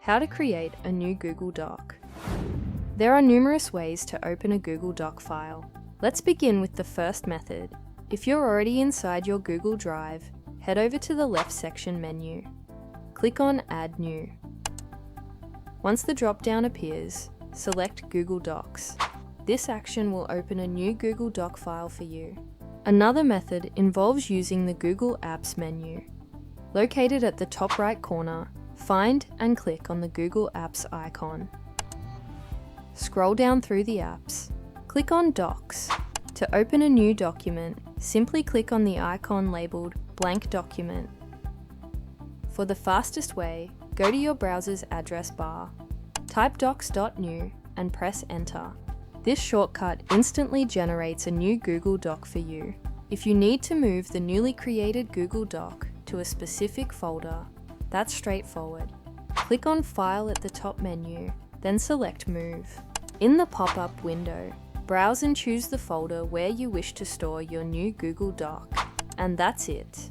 How to create a new Google Doc. There are numerous ways to open a Google Doc file. Let's begin with the first method. If you're already inside your Google Drive, head over to the left section menu. Click on Add New. Once the drop-down appears, select Google Docs. This action will open a new Google Doc file for you. Another method involves using the Google Apps menu. Located at the top right corner, find and click on the Google Apps icon. Scroll down through the apps. Click on Docs. To open a new document, simply click on the icon labeled Blank Document. For the fastest way, go to your browser's address bar. Type Docs.new and press Enter. This shortcut instantly generates a new Google Doc for you. If you need to move the newly created Google Doc to a specific folder, that's straightforward. Click on File at the top menu, then select Move. In the pop-up window, browse and choose the folder where you wish to store your new Google Doc. And that's it.